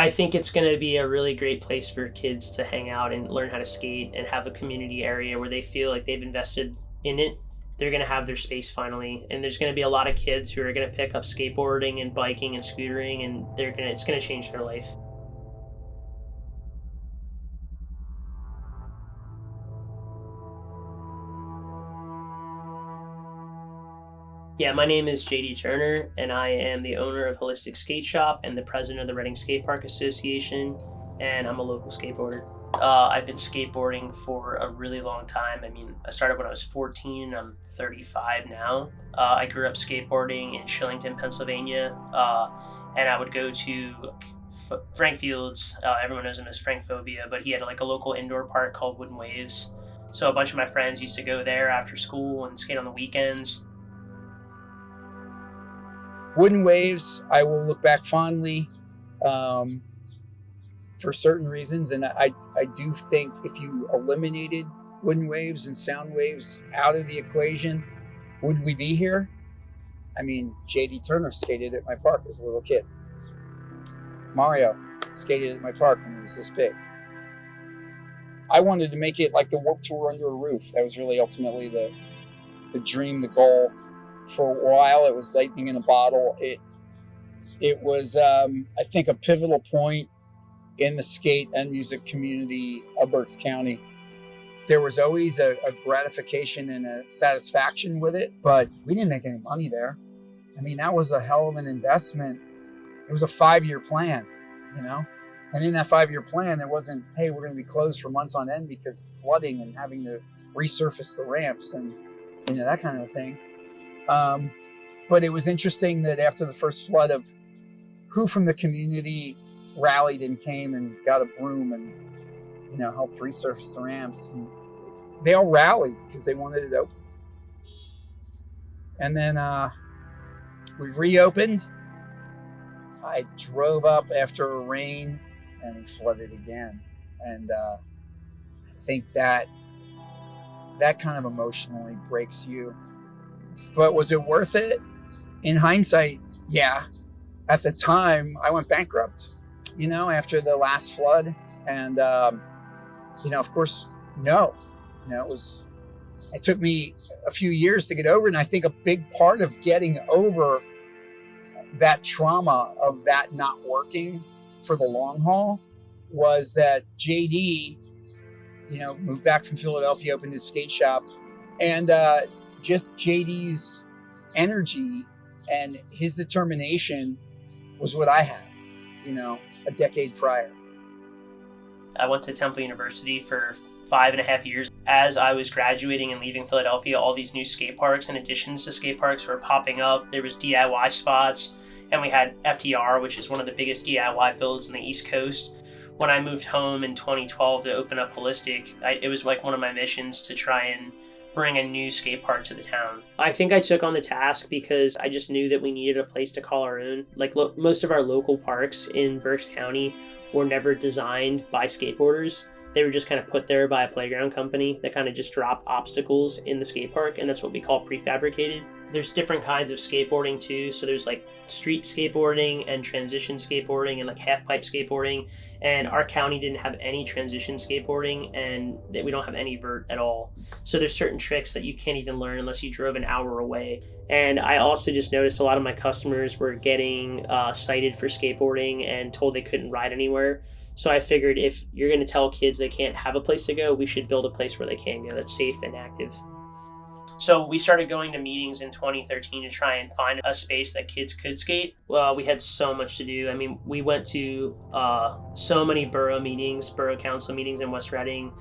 I think it's going to be a really great place for kids to hang out and learn how to skate and have a community area where they feel like they've invested in it. They're going to have their space finally, and there's going to be a lot of kids who are going to pick up skateboarding and biking and scootering, and it's going to change their life. Yeah, my name is JD Turner, and I am the owner of Holistic Skate Shop and the president of the Reading Skate Park Association, and I'm a local skateboarder. I've been skateboarding for a really long time. I mean, I started when I was 14, I'm 35 now. I grew up skateboarding in Shillington, Pennsylvania, and I would go to Frank Fields. Everyone knows him as Frank Phobia, but he had like a local indoor park called Wooden Waves. So a bunch of my friends used to go there after school and skate on the weekends. Wooden Waves, I will look back fondly for certain reasons. And I do think if you eliminated Wooden Waves and Sound Waves out of the equation, would we be here? I mean, JD Turner skated at my park as a little kid. Mario skated at my park when he was this big. I wanted to make it like the Warped Tour under a roof. That was really ultimately the dream, the goal. For a while, it was lightning in a bottle. It was, I think, a pivotal point in the skate and music community of Berks County. There was always a gratification and a satisfaction with it, but we didn't make any money there. I mean, that was a hell of an investment. It was a 5-year plan, you know? And in that 5-year plan, it wasn't, hey, we're going to be closed for months on end because of flooding and having to resurface the ramps and, you know, that kind of thing. But it was interesting that after the first flood of who from the community rallied and came and got a broom and, you know, helped resurface the ramps. And they all rallied because they wanted it open. And then we reopened. I drove up after a rain and we flooded again. And I think that kind of emotionally breaks you. But was it worth it? In hindsight, yeah. At the time, I went bankrupt, you know, after the last flood. And, you know, of course, no. You know, it took me a few years to get over it. And I think a big part of getting over that trauma of that not working for the long haul was that JD, you know, moved back from Philadelphia, opened his skate shop. And, just JD's energy and his determination was what I had, you know, a decade prior. I went to Temple University for 5.5 years. As I was graduating and leaving Philadelphia, all these new skate parks and additions to skate parks were popping up. There was DIY spots, and we had FTR, which is one of the biggest DIY builds in the East Coast. When I moved home in 2012 to open up Holistic, it was like one of my missions to try and bring a new skate park to the town. I think I took on the task because I just knew that we needed a place to call our own. Like most of our local parks in Berks County were never designed by skateboarders. They were just kind of put there by a playground company that kind of just dropped obstacles in the skate park, and that's what we call prefabricated. There's different kinds of skateboarding too. So there's like street skateboarding and transition skateboarding and like half pipe skateboarding. And our county didn't have any transition skateboarding, and we don't have any vert at all. So there's certain tricks that you can't even learn unless you drove an hour away. And I also just noticed a lot of my customers were getting cited for skateboarding and told they couldn't ride anywhere. So I figured if you're going to tell kids they can't have a place to go, we should build a place where they can go that's safe and active. So we started going to meetings in 2013 to try and find a space that kids could skate. Well, we had so much to do. I mean, we went to so many borough council meetings in West Reading.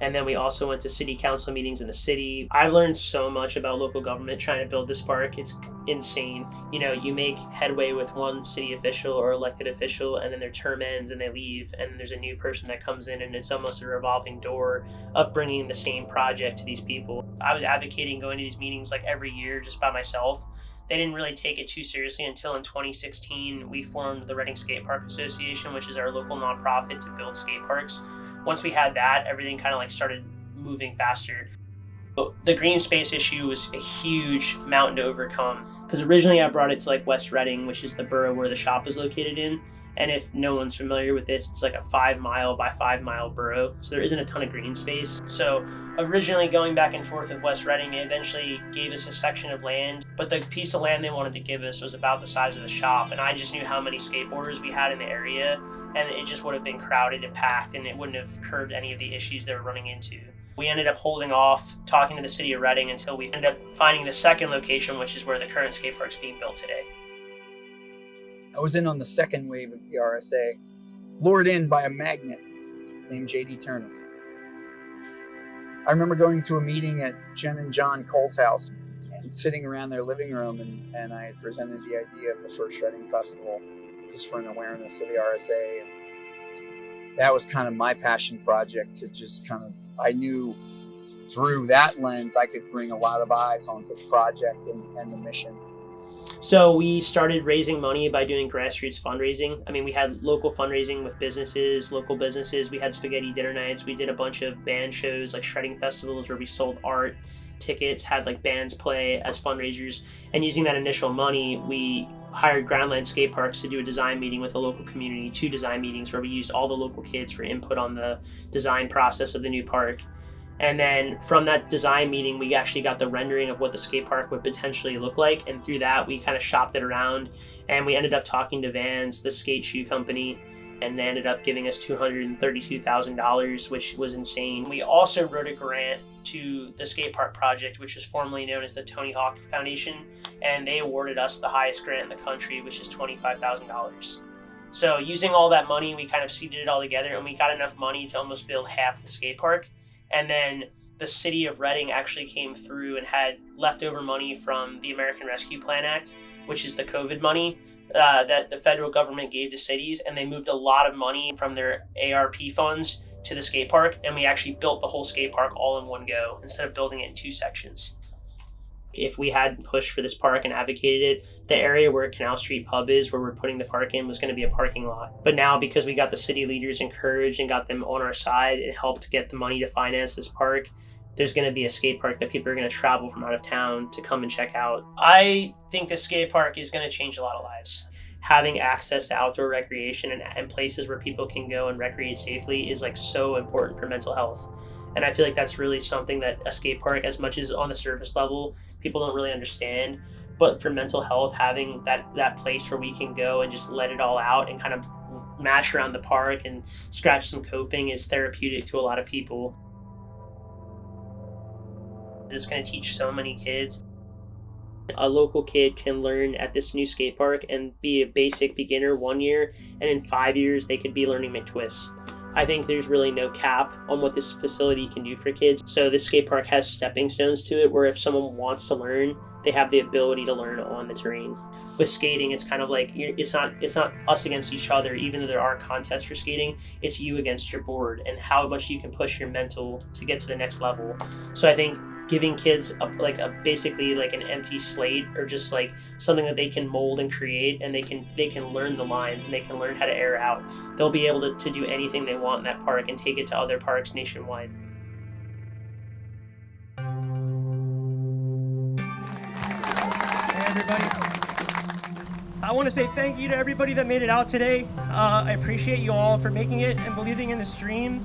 And then we also went to city council meetings in the city. I've learned so much about local government trying to build this park. It's insane. You know, you make headway with one city official or elected official, and then their term ends and they leave, and there's a new person that comes in, and it's almost a revolving door of bringing the same project to these people. I was advocating going to these meetings like every year just by myself. They didn't really take it too seriously until in 2016, we formed the Reading Skate Park Association, which is our local nonprofit to build skate parks. Once we had that, everything kind of like started moving faster. The green space issue was a huge mountain to overcome because originally I brought it to like West Reading, which is the borough where the shop is located in. And if no one's familiar with this, it's like a 5 mile by 5 mile borough. So there isn't a ton of green space. So originally going back and forth with West Reading, they eventually gave us a section of land. But the piece of land they wanted to give us was about the size of the shop. And I just knew how many skateboarders we had in the area. And it just would have been crowded and packed, and it wouldn't have curbed any of the issues they were running into. We ended up holding off, talking to the city of Reading until we ended up finding the second location, which is where the current skate park's being built today. I was in on the second wave of the RSA, lured in by a magnet named J.D. Turner. I remember going to a meeting at Jen and John Cole's house and sitting around their living room, and I had presented the idea of the first Shredding Festival just for an awareness of the RSA. And that was kind of my passion project to just kind of, I knew through that lens, I could bring a lot of eyes onto the project and the mission. So we started raising money by doing grassroots fundraising. I mean, we had local fundraising with businesses, local businesses. We had spaghetti dinner nights. We did a bunch of band shows like shredding festivals where we sold art, tickets, had like bands play as fundraisers. And using that initial money, we hired Groundland Skate Parks to do a design meeting with the local community, 2 design meetings where we used all the local kids for input on the design process of the new park. And then from that design meeting, we actually got the rendering of what the skate park would potentially look like. And through that, we kind of shopped it around, and we ended up talking to Vans, the skate shoe company, and they ended up giving us $232,000, which was insane. We also wrote a grant to the skate park project, which was formerly known as the Tony Hawk Foundation, and they awarded us the highest grant in the country, which is $25,000. So using all that money, we kind of seeded it all together, and we got enough money to almost build half the skate park. And then the city of Reading actually came through and had leftover money from the American Rescue Plan Act, which is the COVID money that the federal government gave to cities, and they moved a lot of money from their ARP funds to the skate park, and we actually built the whole skate park all in one go instead of building it in 2 sections. If we hadn't pushed for this park and advocated it, the area where Canal Street Pub is, where we're putting the park in, was going to be a parking lot. But now, because we got the city leaders encouraged and got them on our side, it helped get the money to finance this park. There's going to be a skate park that people are going to travel from out of town to come and check out. I think the skate park is going to change a lot of lives. Having access to outdoor recreation and places where people can go and recreate safely is like so important for mental health. And I feel like that's really something that a skate park, as much as on the surface level, people don't really understand. But for mental health, having that place where we can go and just let it all out and kind of mash around the park and scratch some coping is therapeutic to a lot of people. It's going to teach so many kids. A local kid can learn at this new skate park and be a basic beginner 1 year, and in 5 years they could be learning McTwists. I think there's really no cap on what this facility can do for kids. So this skate park has stepping stones to it where if someone wants to learn, they have the ability to learn on the terrain. With skating, it's kind of like, it's not us against each other, even though there are contests for skating, it's you against your board and how much you can push your mental to get to the next level. So I think giving kids basically like an empty slate, or just like something that they can mold and create, and they can learn the lines and they can learn how to air out. They'll be able to do anything they want in that park and take it to other parks nationwide. Hey everybody. I want to say thank you to everybody that made it out today. I appreciate you all for making it and believing in this dream.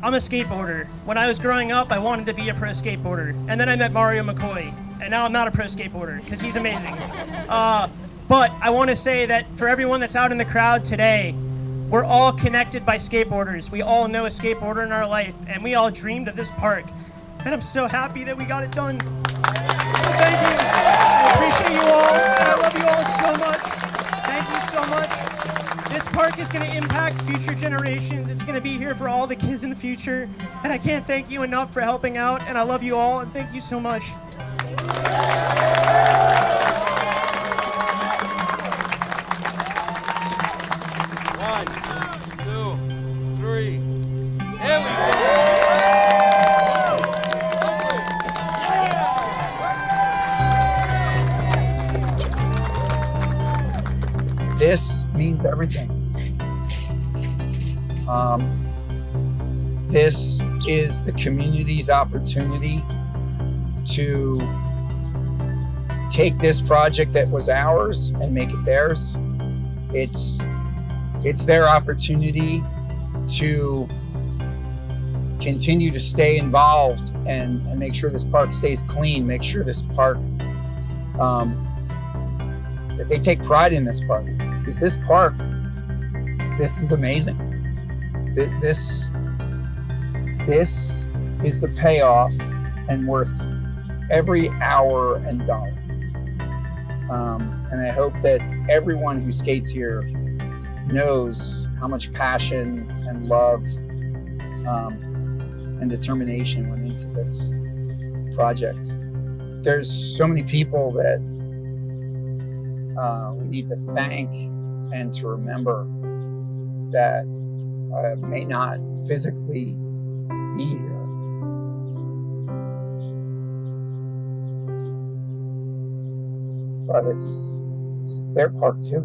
I'm a skateboarder. When I was growing up, I wanted to be a pro skateboarder. And then I met Mario McCoy. And now I'm not a pro skateboarder because he's amazing. But I want to say that for everyone that's out in the crowd today, we're all connected by skateboarders. We all know a skateboarder in our life, and we all dreamed of this park. And I'm so happy that we got it done. So thank you. I appreciate you all. And I love you all so much. Thank you so much. This park is going to impact future generations. It's going to be here for all the kids in the future. And I can't thank you enough for helping out. And I love you all. And thank you so much. 1, 2, 3. Here we go. This means everything. this is the community's opportunity to take this project that was ours and make it theirs. It's their opportunity to continue to stay involved and make sure this park stays clean, make sure this park, that they take pride in this park. Because this park, this is amazing. This is the payoff and worth every hour and dollar. And I hope that everyone who skates here knows how much passion and love and determination went into this project. There's so many people that we need to thank and to remember that may not physically be here. But it's their part too.